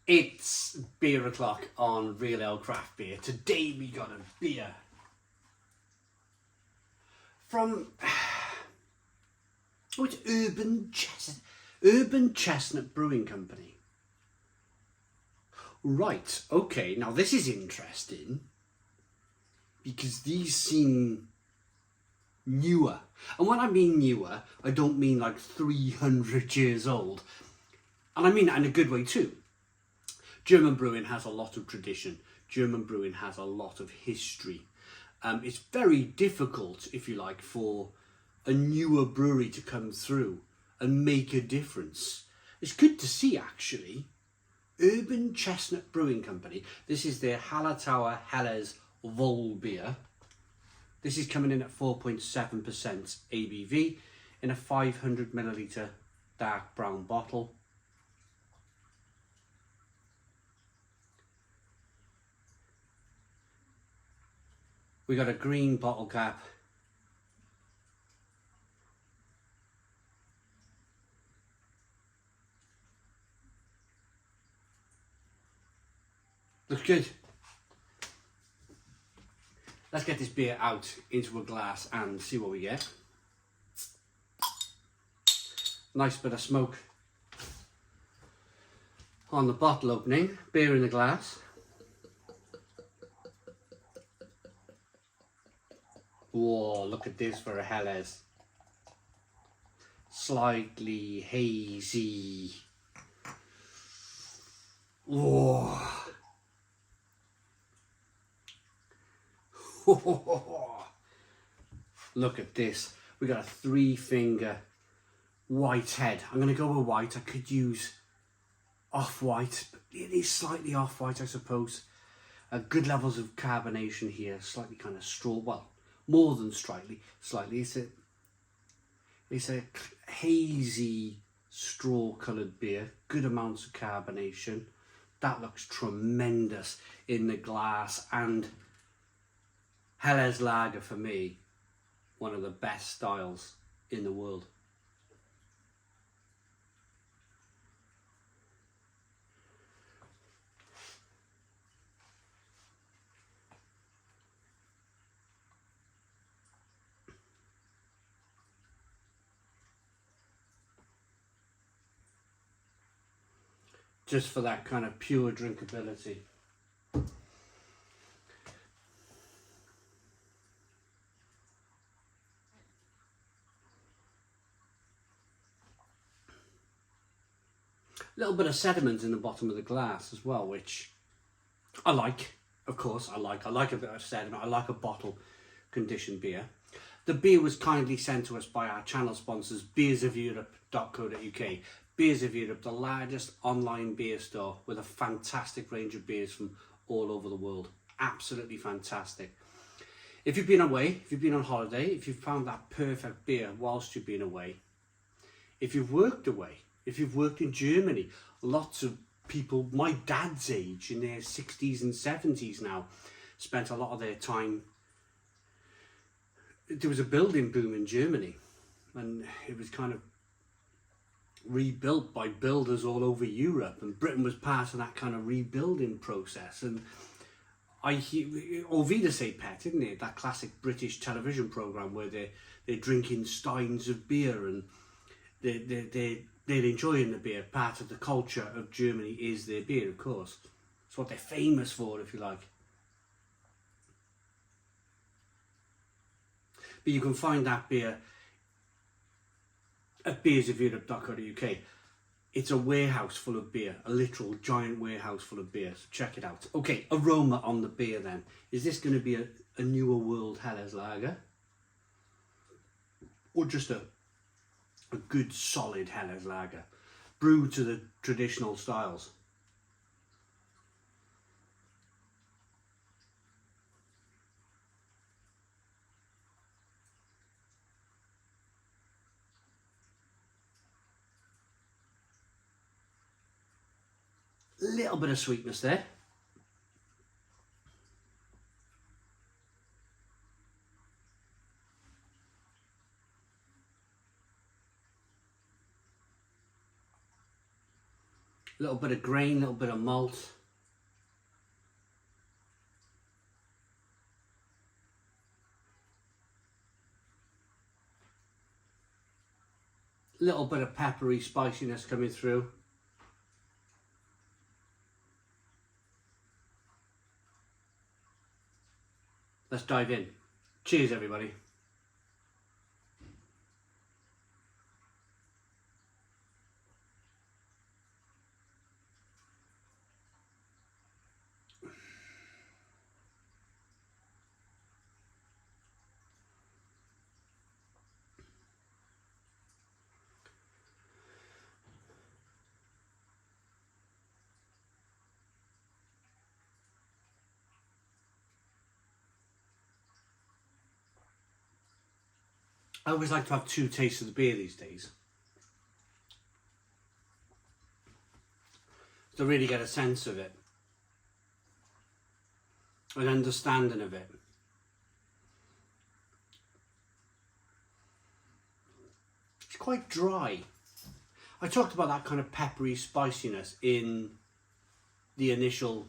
It's beer o'clock on Real Ale Craft Beer. Today we got a beer from it's Urban Chestnut Brewing Company. Right, okay, now this is interesting because these seem newer. And when I mean newer, I don't mean like 300 years old. And I mean that in a good way too. German brewing has a lot of tradition. German brewing has a lot of history. It's very difficult, if you like, for a newer brewery to come through and make a difference. It's good to see, actually. Urban Chestnut Brewing Company. This is their Hallertauer Helles Vollbier. This is coming in at 4.7% ABV in a 500 milliliter dark brown bottle. We got a green bottle cap. Looks good. Let's get this beer out into a glass and see what we get. Nice bit of smoke on the bottle opening. Beer in the glass. Whoa, look at this for a Helles. Slightly hazy. Whoa. Look at this. We got a 3-finger white head. I'm going to go with white. I could use off-white, but it is slightly off-white, I suppose. Good levels of carbonation here. Slightly kind of straw. Well, more than slightly. It's a hazy straw-coloured beer. Good amounts of carbonation. That looks tremendous in the glass. And Helles Lager, for me, one of the best styles in the world. Just for that kind of pure drinkability. A little bit of sediment in the bottom of the glass as well, which I like. Of course, I like a bit of sediment. I like a bottle conditioned beer. The beer was kindly sent to us by our channel sponsors, beersofeurope.co.uk. Beers of Europe, the largest online beer store with a fantastic range of beers from all over the world. Absolutely fantastic. If you've been away, if you've been on holiday, if you've found that perfect beer whilst you've been away, if you've worked away, if you've worked in Germany, lots of people my dad's age, in their 60s and 70s now, spent a lot of their time. There was a building boom in Germany, and it was kind of rebuilt by builders all over Europe, and Britain was part of that kind of rebuilding process. And I hear Vida say Pet, isn't it? That classic British television programme where they're drinking steins of beer and they're enjoying the beer. Part of the culture of Germany is their beer, of course. It's what they're famous for, if you like. But you can find that beer at beersofeurope.co.uk. It's a warehouse full of beer, a literal giant warehouse full of beer. So check it out. Okay, aroma on the beer then. Is this going to be a newer world Helles Lager? Or just a good solid Helles Lager, brewed to the traditional styles? Little bit of sweetness there. A little bit of grain, a little bit of malt. A little bit of peppery spiciness coming through. Let's dive in. Cheers, everybody. I always like to have two tastes of the beer these days, to really get a sense of it, an understanding of it. It's quite dry. I talked about that kind of peppery spiciness in the initial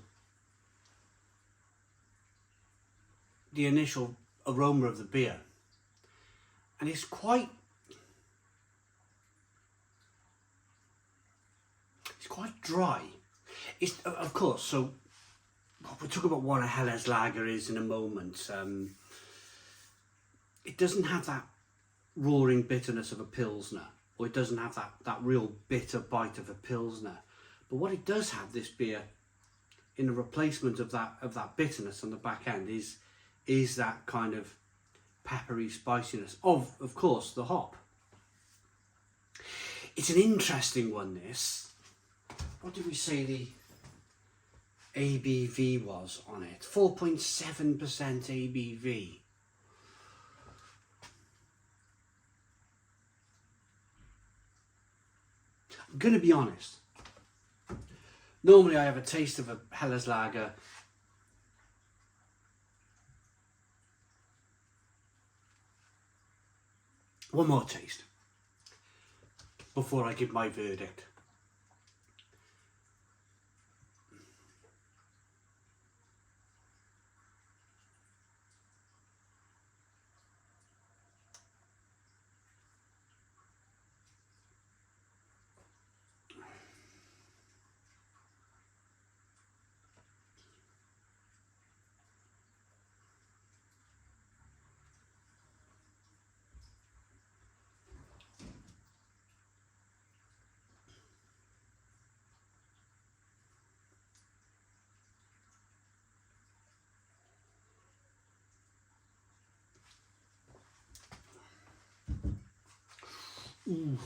aroma of the beer. And it's quite dry. It's, of course, so we'll talk about what a Helles lager is in a moment. It doesn't have that roaring bitterness of a Pilsner, or it doesn't have that real bitter bite of a Pilsner. But what it does have, this beer, in a replacement of that bitterness on the back end, is that kind of peppery spiciness of course, the hop. It's an interesting one, this. What did we say the ABV was on it? 4.7% ABV. I'm going to be honest. Normally I have a taste of a Helles lager one more taste before I give my verdict. Ooh.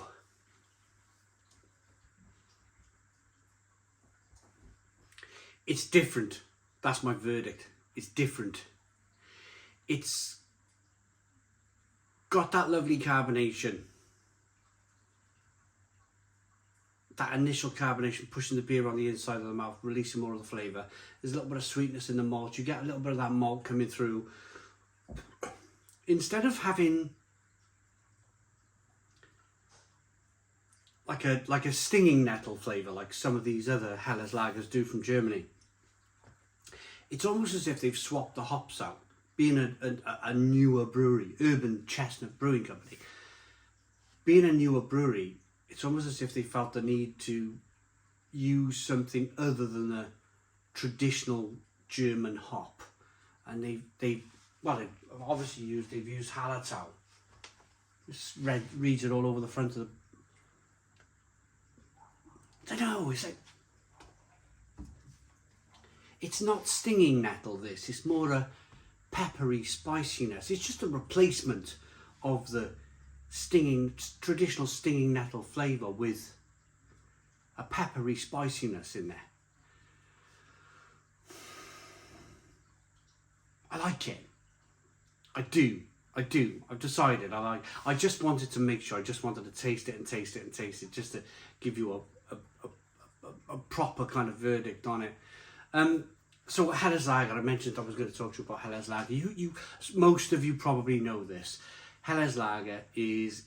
It's different. That's my verdict. It's different. It's got that lovely carbonation. That initial carbonation pushing the beer on the inside of the mouth, releasing more of the flavour. There's a little bit of sweetness in the malt. You get a little bit of that malt coming through. Instead of having like a stinging nettle flavour, like some of these other Helles lagers do from Germany, it's almost as if they've swapped the hops out. Being a newer brewery, Urban Chestnut Brewing Company, being a newer brewery, it's almost as if they felt the need to use something other than the traditional German hop, and they've obviously used Hallertauer. This reads it all over the front of the. I don't know. It's like, it's not stinging nettle. This, it's more a peppery spiciness. It's just a replacement of the traditional stinging nettle flavour with a peppery spiciness in there. I like it. I do. I've decided I just wanted to make sure. I just wanted to taste it, just to give you a proper kind of verdict on it. So Helles lager, I mentioned I was going to talk to you about Helles lager. Most of you probably know this. Helles lager is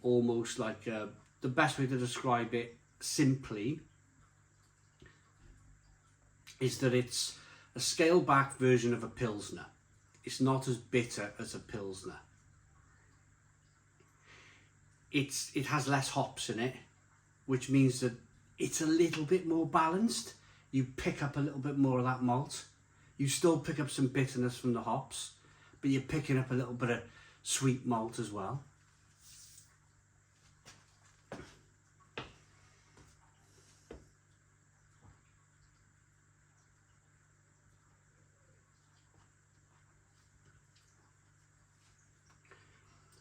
almost like the best way to describe it simply is that it's a scaled back version of a Pilsner. It's not as bitter as a Pilsner. It has less hops in it, which means that it's a little bit more balanced. You pick up a little bit more of that malt. You still pick up some bitterness from the hops, but you're picking up a little bit of sweet malt as well.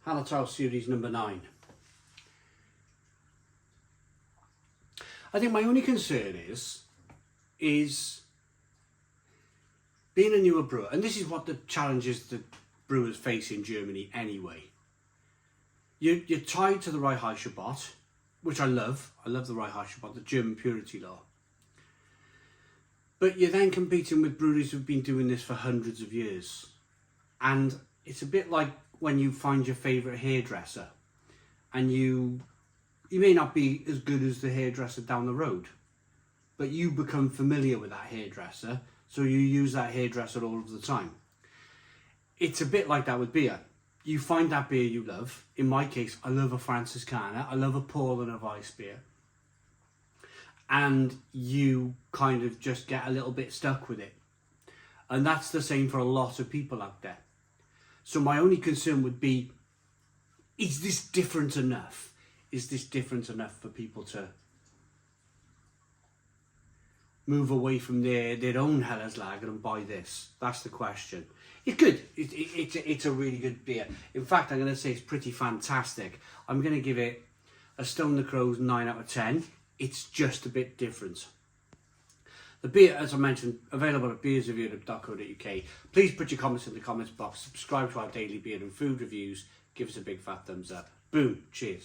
Hallertauer series number 9. I think my only concern is being a newer brewer, and this is what the challenges that brewers face in Germany anyway. You're tied to the Reinheitsgebot, which I love. I love the Reinheitsgebot, the German purity law. But you're then competing with breweries who've been doing this for hundreds of years. And it's a bit like when you find your favourite hairdresser and you may not be as good as the hairdresser down the road, but you become familiar with that hairdresser, so you use that hairdresser all of the time. It's a bit like that with beer. You find that beer you love. In my case, I love a Franziskaner, I love a Paul and a Weiss beer. And you kind of just get a little bit stuck with it. And that's the same for a lot of people out there. So my only concern would be, is this different enough? Is this different enough for people to move away from their own Hellerslager and buy this? That's the question. It's good. It's a really good beer. In fact, I'm going to say it's pretty fantastic. I'm going to give it a Stone the Crow's 9 out of 10. It's just a bit different. The beer, as I mentioned, available at beersreview.co.uk. Please put your comments in the comments box. Subscribe to our daily beer and food reviews. Give us a big fat thumbs up. Boom. Cheers.